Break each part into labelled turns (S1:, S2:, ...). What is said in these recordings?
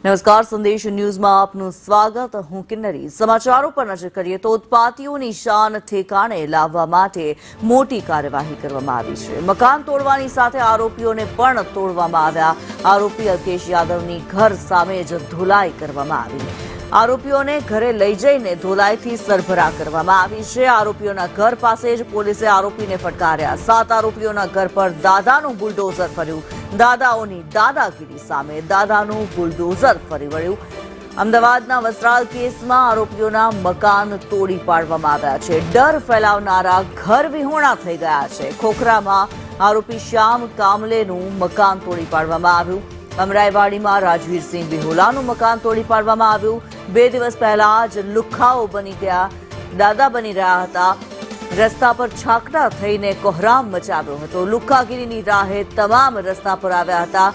S1: નમસ્કાર, સંદેશ ન્યૂઝમાં આપનું સ્વાગત. હું કિન્નરી. સમાચારો પર નજર કરીએ તો ઉત્પાતીઓની શાન ઠેકાણે લાવવા માટે મોટી કાર્યવાહી કરવામાં આવી છે. મકાન તોડવાની સાથે આરોપીઓને પણ તોડવામાં આવ્યા. આરોપી અલ્કેશ યાદવની ઘર સામે જ ધોલાઈ કરવામાં આવી. આરોપીઓને ઘરે લઈ જઈને ધોલાઈથી સરભરા કરવામાં આવી છે. આરોપીઓના ઘર પાસે જ પોલીસે આરોપીને ફટકાર્યા. 7 આરોપીઓના ઘર પર દાદાનું બુલડોઝર ફર્યું. દાદાઓની દાદાગીરી સામે દાદાનું બુલડોઝર ફરી વળ્યું. અમદાવાદના વસ્ત્રાલ કેસમાં આરોપીઓના મકાન તોડી પાડવામાં આવ્યા છે. ડર ફેલાવનારા ઘર વિહોણા થઈ ગયા છે. ખોખરામાં આરોપી શ્યામ કામલેનું મકાન તોડી પાડવામાં આવ્યું. અમરાઈવાડીમાં રાજવીરસિંહ બિહોલાનું મકાન તોડી પાડવામાં આવ્યું. 2 દિવસ પહેલા જ લુખ્ખાઓ બની ગયા દાદા બની રહ્યા હતા. રસ્તા પર છાકડા થઈને કોહરામ મચાવ્યો હતો. લુખ્ખાગીરીની રાહે તમામ રસ્તા પર આવ્યા હતા.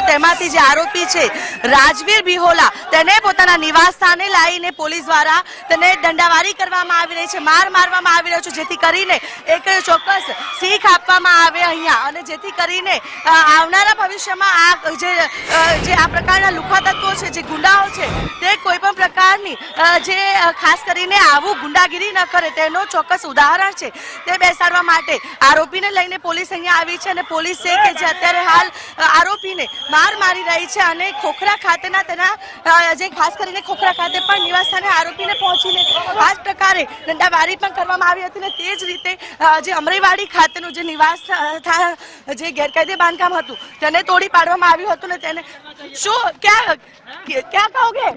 S2: તેમાંથી જે આરોપી છે રાજવીર બિહોલા તેને પોતાના નિવાસ સ્થાને લાવીને પોલીસ દ્વારા તેને દંડાવારી કરવામાં આવી રહી છે, માર મારવામાં આવી રહ્યો છે, જેથી કરીને એક ચોક્કસ શીખ આપવામાં આવે અહીંયા અને જેથી કરીને આવનારા ભવિષ્યમાં આ પ્રકારના લુખ્ખા તત્વો છે, જે ગુંડાઓ છે, તે કોઈ પણ પ્રકારની જે ખાસ કરીને આવું ગુંડાગીરી ન કરે તેનો ચોક્કસ ઉદાહરણ છે તે બેસાડવા માટે આરોપીને લઈને પોલીસ અહીંયા આવી છે અને પોલીસ છે કે જે અત્યારે હાલ આરોપીને માર મારી રહી છે અને ખોખરા ખાતેના તેના જે ખાસ કરીને ખોખરા ખાતે પણ નિવાસ સ્થાને આરોપીને પહોંચીને આ જ પ્રકારે દંડાવારી પણ કરવામાં આવી હતી અને તે જ રીતે જે અમરાઈવાડી ખાતેનું જે નિવાસ જે ગેરકાયદે બાંધકામ હતું તેને તોડી પાડવામાં આવ્યું હતું ને તેને શું क्या कहोगे?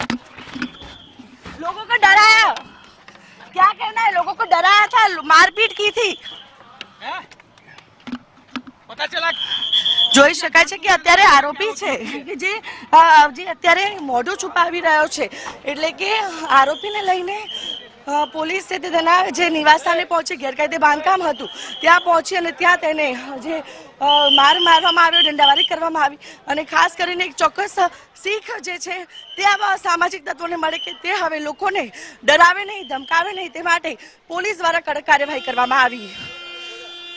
S2: लोगों को डराया, क्या कहना है? लोगों को डराया था, मारपीट की थी. पता चला જોઈ શકાય છે કે અત્યારે આરોપી છે કે જે અત્યારે મોઢું છુપાવી રહ્યો છે, એટલે કે આરોપીને લઈને પોલીસ છે તેના જે નિવાસસ્થાને પહોંચી, ગેરકાયદે બાંધકામ હતું ત્યાં પહોંચી અને ત્યાં તેને જે માર મારવામાં આવ્યો, દંડાવારી કરવામાં આવી અને ખાસ કરીને એક ચોક્કસ શીખ જે છે તે આવા સામાજિક તત્વોને મળે કે તે હવે લોકોને ડરાવે નહીં, ધમકાવે નહીં, તે માટે પોલીસ દ્વારા કડક કાર્યવાહી કરવામાં આવી.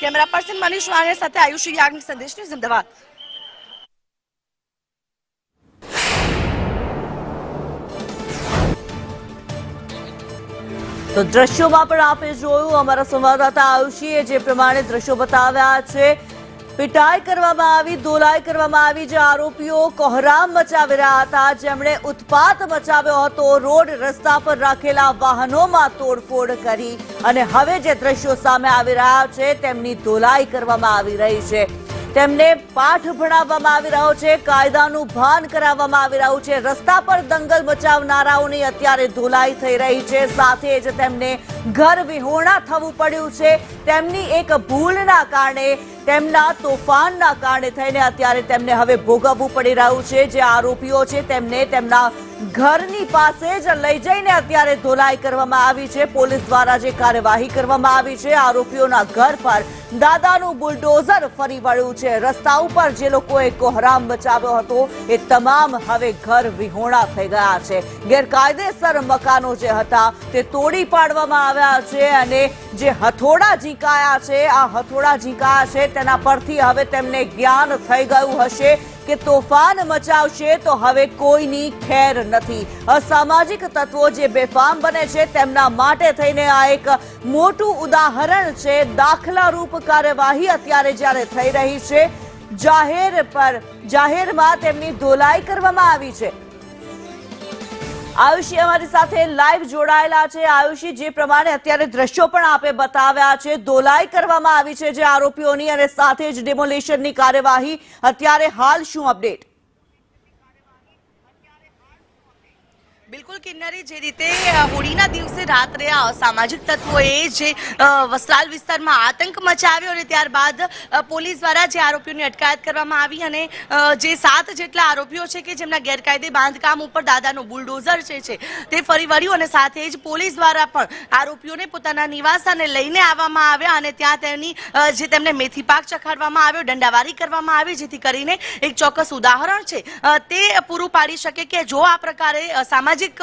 S2: कैमरा पर्सन मनीष वाणे साथे आयुषी याज्ञिक, संदेश न्यूज़, अमदावाद.
S1: તો દ્રશ્યોમાં પણ આપે જોયું, અમારા સંવાદદાતા આયુષીએ જે પ્રમાણે દ્રશ્યો બતાવ્યા છે. પિટાઈ કરવામાં આવી, ધોલાઈ કરવામાં આવી. જે આરોપીઓ કોહરામ મચાવી રહ્યા હતા, જેમણે ઉત્પાત મચાવ્યો હતો, રોડ રસ્તા પર રાખેલા વાહનોમાં તોડફોડ કરી અને હવે જે દ્રશ્યો સામે આવી રહ્યા છે તેમની ધોલાઈ કરવામાં આવી રહી છે. તેમને પાઠ ભણાવવામાં આવી રહ્યો છે, કાયદાનું ભાન કરાવવામાં આવી રહ્યું છે. રસ્તા પર દંગલ મચાવનારાઓની અત્યારે ધોલાઈ થઈ રહી છે. સાથે જ તેમને ઘર વિહોણા થવું પડ્યું છે. તેમની એક ભૂલના કારણે, તેમના તોફાનના કારણે થઈને અત્યારે તેમને હવે ભોગવવું પડી રહ્યું છે. જે આરોપીઓ છે તેમને તેમના ઘરની પાસે જ લઈ જઈને અત્યારે ધોલાઈ કરવામાં આવી છે. પોલીસ દ્વારા જે કાર્યવાહી કરવામાં આવી છે, આરોપીઓના ઘર પર દાદાનું બુલડોઝર ફરી વળ્યું છે. રસ્તા ઉપર જે લોકોએ કોહરામ મચાવ્યો હતો એ તમામ હવે ઘર વિહોણા થઈ ગયા છે. ગેરકાયદેસર મકાનો જે હતા તે તોડી પાડવામાં આવ્યા છે અને જે હથોડા ઝીંકાયા છે, આ હથોડા ઝીંકાયા છે તેના પરથી હવે તેમને જ્ઞાન થઈ ગયું હશે કે તોફાન મચાવશે તો હવે કોઈની ખેર નથી. અસામાજિક તત્વો જે બેફામ બને છે તેમના માટે થઈને આ એક મોટું ઉદાહરણ છે. દાખલારૂપ કાર્યવાહી અત્યારે જ્યારે થઈ રહી છે, જાહેરમાં તેમની ધોલાઈ કરવામાં આવી છે. આયુષી અમારી સાથે લાઈવ જોડાયેલા છે. આયુષી, જે પ્રમાણે અત્યારે દ્રશ્યો પણ આપે બતાવ્યા છે, ધોલાઈ કરવામાં આવી છે જે આરોપીઓની અને સાથે જ ડિમોલિશનની કાર્યવાહી, અત્યારે હાલ શું અપડેટ?
S2: બિલકુલ કિન્નરી, જે રીતે હોળીના દિવસે રાત્રે આ અસામાજિક તત્વોએ જે વસ્ત્રાલ વિસ્તારમાં આતંક મચાવ્યો અને ત્યારબાદ પોલીસ દ્વારા જે આરોપીઓની અટકાયત કરવામાં આવી અને જે 7 જેટલા આરોપીઓ છે કે જેમના ગેરકાયદે બાંધકામ ઉપર દાદાનું બુલડોઝર છે તે ફરી વળ્યું અને સાથે જ પોલીસ દ્વારા પણ આરોપીઓને પોતાના નિવાસસ્થાને લઈને આવવામાં આવ્યા અને ત્યાં તેમને મેથી પાક ચખાડવામાં આવ્યો, દંડાવારી કરવામાં આવી, જેથી કરીને એક ચોક્કસ ઉદાહરણ છે તે પૂરું પાડી શકે કે જો આ પ્રકારે સામાજિક અસામાજિક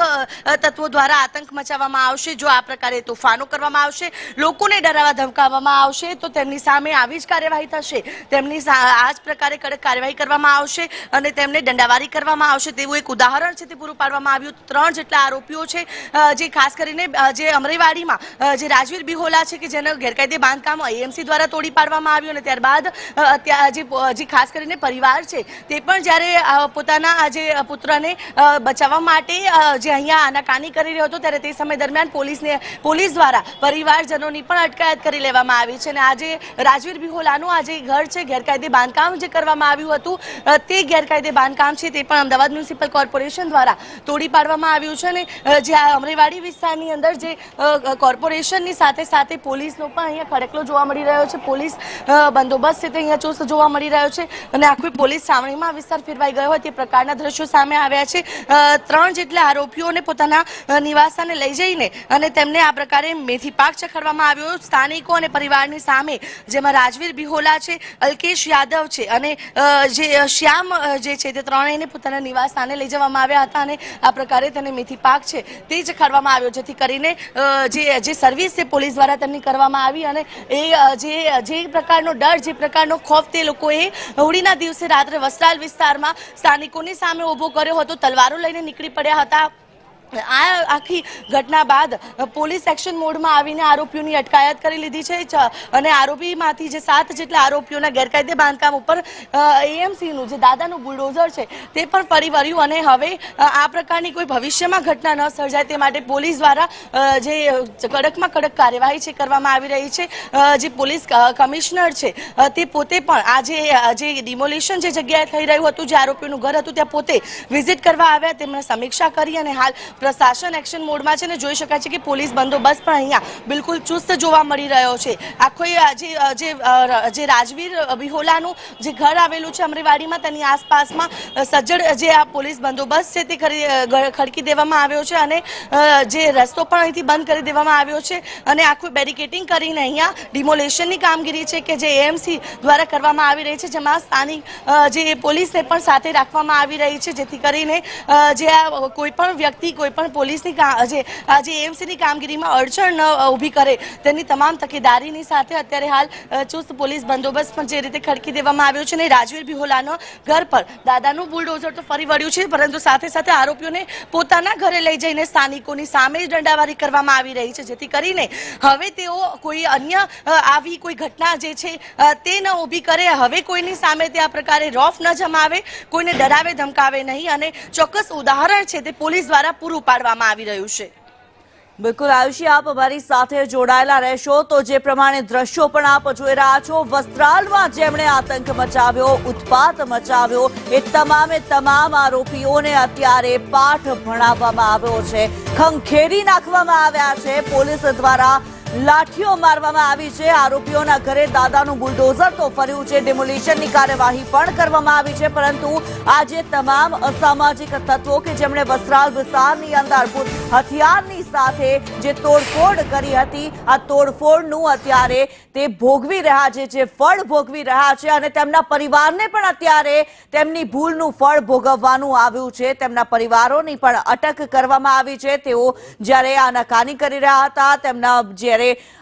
S2: તત્વો દ્વારા આતંક મચાવવામાં આવશે, જો આ પ્રકારે તોફાનો કરવામાં આવશે, લોકોને ડરાવવા ધમકાવવામાં આવશે તો તેમની સામે આવી જ કાર્યવાહી થશે, તેમની આ જ પ્રકારે કડક કાર્યવાહી કરવામાં આવશે અને તેમને દંડાવારી કરવામાં આવશે તેવું એક ઉદાહરણ છે તે પૂરું પાડવામાં આવ્યું. 3 જેટલા આરોપીઓ છે જે ખાસ કરીને જે અમરેવાડીમાં જે રાજવીર બિહોલા છે કે જેનો ગેરકાયદે બાંધકામ એએમસી દ્વારા તોડી પાડવામાં આવ્યું અને ત્યારબાદ જે ખાસ કરીને પરિવાર છે તે પણ જ્યારે પોતાના જે પુત્રને બચાવવા માટે જે અહીંયા આનાકાની કરી રહ્યો હતો ત્યારે તે સમય દરમિયાન પોલીસ દ્વારા પરિવારજનોની પણ અટકાયત કરી લેવામાં આવી છે અને આજે રાજવીર બિહોલાનું આ જે ઘર છે ગેરકાયદે બાંધકામ જે કરવામાં આવ્યું હતું તે ગેરકાયદે બાંધકામ છે તે પણ અમદાવાદ મ્યુનિસિપલ કોર્પોરેશન દ્વારા તોડી પાડવામાં આવ્યું છે અને જે અમરેવાડી વિસ્તારની અંદર જે કોર્પોરેશનની સાથે સાથે પોલીસનો પણ અહીંયા ખડકલો જોવા મળી રહ્યો છે, પોલીસ બંદોબસ્ત છે તે અહીંયા ચુસ્ત જોવા મળી રહ્યો છે અને આખી પોલીસ છાવણીમાં વિસ્તાર ફેરવાઈ ગયો હોય તે પ્રકારના દ્રશ્યો સામે આવ્યા છે. 3 જેટલા આરોપીઓને પોતાના નિવાસસ્થાને લઈ જઈને અને તેમને આ પ્રકારે મેથી પાક ચખાડવામાં આવ્યો સ્થાનિકો અને પરિવારની સામે, જેમાં રાજવીર બિહોલા છે, અલ્કેશ યાદવ છે અને જે શ્યામ જે છે તે ત્રણેયને પોતાના નિવાસ સ્થાને લઈ જવામાં આવ્યા હતા અને આ પ્રકારે તેને મેથી પાક છે તે જ ખાડવામાં આવ્યો, જેથી કરીને જે સર્વિસ છે પોલીસ દ્વારા તેમની કરવામાં આવી અને એ જે પ્રકારનો ડર, જે પ્રકારનો ખોફ તે લોકોએ હોળીના દિવસે રાત્રે વસ્ત્રાલ વિસ્તારમાં સ્થાનિકોની સામે ઊભો કર્યો હતો, તલવારો લઈને નીકળી પડ્યા હતા. આ આખી ઘટના બાદ પોલીસ એક્શન મોડમાં આવીને આરોપીઓની અટકાયત કરી લીધી છે અને આરોપીમાંથી જે 7 જેટલા આરોપીઓના ગેરકાયદે બાંધકામ ઉપર એએમસીનું જે દાદાનું બુલડોઝર છે તે પણ ફરી વળ્યું અને હવે આ પ્રકારની કોઈ ભવિષ્યમાં ઘટના ન સર્જાય તે માટે પોલીસ દ્વારા જે કડકમાં કડક કાર્યવાહી છે કરવામાં આવી રહી છે. જે પોલીસ કમિશનર છે તે પોતે પણ જે ડિમોલિશન જે જગ્યાએ થઈ રહ્યું હતું, જે આરોપીઓનું ઘર હતું ત્યાં પોતે વિઝિટ કરવા આવ્યા, તેમણે સમીક્ષા કરી અને હાલ પ્રશાસન એક્શન મોડમાં છે ને જોઈ શકાય છે કે પોલીસ બંદોબસ્ત પણ અહીંયા બિલકુલ ચુસ્ત જોવા મળી રહ્યો છે. આખો જે રાજવીર બિહોલાનું જે ઘર આવેલું છે અમરેવાડીમાં તેની આસપાસમાં સજ્જડ જે આ પોલીસ બંદોબસ્ત છે તે ખડકી દેવામાં આવ્યો છે અને જે રસ્તો પણ અહીંથી બંધ કરી દેવામાં આવ્યો છે અને આખું બેરિકેટિંગ કરીને અહીંયા ડિમોલેશનની કામગીરી છે કે જે એએમસી દ્વારા કરવામાં આવી રહી છે, જેમાં સ્થાનિક જે પોલીસને પણ સાથે રાખવામાં આવી રહી છે, જેથી કરીને જે આ કોઈ પણ વ્યક્તિ કોઈ પણ પોલીસની જે એએમસીની કામગીરીમાં અડચણ ન ઊભી કરે તેની તમામ તકેદારીની સાથે અત્યારે હાલ ચુસ્ત પોલીસ બંદોબસ્ત પણ જે રીતે ખડકી દેવામાં આવ્યો છે અને રાજવીર બિહોલાનો ઘર પર દાદાનું બુલડોઝર તો ફરી વળ્યું છે, પરંતુ સાથે સાથે આરોપીઓને પોતાના ઘરે લઈ જઈને સ્થાનિકોની સામે જ દંડાવારી કરવામાં આવી રહી છે, જેથી કરીને હવે તેઓ કોઈ અન્ય આવી કોઈ ઘટના જે છે તે ન ઊભી કરે, હવે કોઈની સામે તે આ પ્રકારે રોફ ન જમાવે, કોઈને ડરાવે ધમકાવે નહીં અને ચોક્કસ ઉદાહરણ છે તે પોલીસ દ્વારા પૂરું પાડવામાં આવી રહ્યું છે.
S1: બિલકુલ આયુષી, આપ અમારી સાથે જોડાયેલા રહેશો. તો જે પ્રમાણે દ્રશ્યો પણ આપ જોઈ રહ્યા છો, વસ્ત્રાલમાં જેમણે આતંક મચાવ્યો, ઉત્પાત મચાવ્યો, એ તમામ આરોપીઓને અત્યારે પાઠ ભણાવવામાં આવ્યો છે, ખંખેરી નાખવામાં આવ્યા છે, પોલીસ દ્વારા લાઠીઓ મારવામાં આવી છે, આરોપીઓના ઘરે દાદાનું બુલડોઝર તો ફર્યું છે, ડિમોલિશનની કાર્યવાહી પણ કરવામાં આવી છે, પરંતુ આજે તમામ અસામાજિક તત્વો કે જેમણે વસ્ત્રાલ વિસ્તારની અંદર હથિયારની સાથે જે તોડફોડ કરી હતી, આ તોડફોડનું અત્યારે તે ભોગવી રહ્યા છે, જે ફળ ભોગવી રહ્યા છે અને તેમના પરિવારને પણ અત્યારે તેમની ભૂલનું ફળ ભોગવવાનું આવ્યું છે. તેમના પરિવારોની પણ અટક કરવામાં આવી છે. તેઓ જ્યારે આનાકાની કરી રહ્યા હતા, તેમના જ્યારે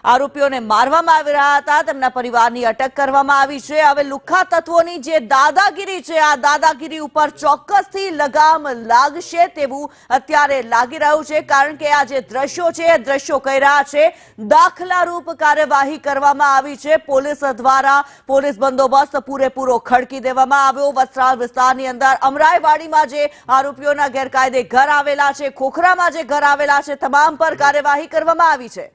S1: આરોપીઓને મારવામાં આવી રહ્યા હતા, તેમના પરિવારની અટક કરવામાં આવી છે. હવે લુખ્ખા તત્વોની જે દાદાગીરી છે, આ દાદાગીરી ઉપર ચોક્કસથી લગામ લાગશે તેવું અત્યારે લાગી રહ્યું છે, કારણ કે આ જે દ્રશ્યો છે એ દ્રશ્યો કહી રહ્યા છે દાખલારૂપ કાર્યવાહી કરવામાં આવી છે. પોલીસ દ્વારા પોલીસ બંદોબસ્ત પૂરેપૂરો ખડકી દેવામાં આવ્યો. વસ્ત્રાલ વિસ્તારની અંદર અમરાઈવાડીમાં જે આરોપીઓના ગેરકાયદે ઘર આવેલા છે, ખોખરામાં જે ઘર આવેલા છે, તમામ પર કાર્યવાહી કરવામાં આવી છે.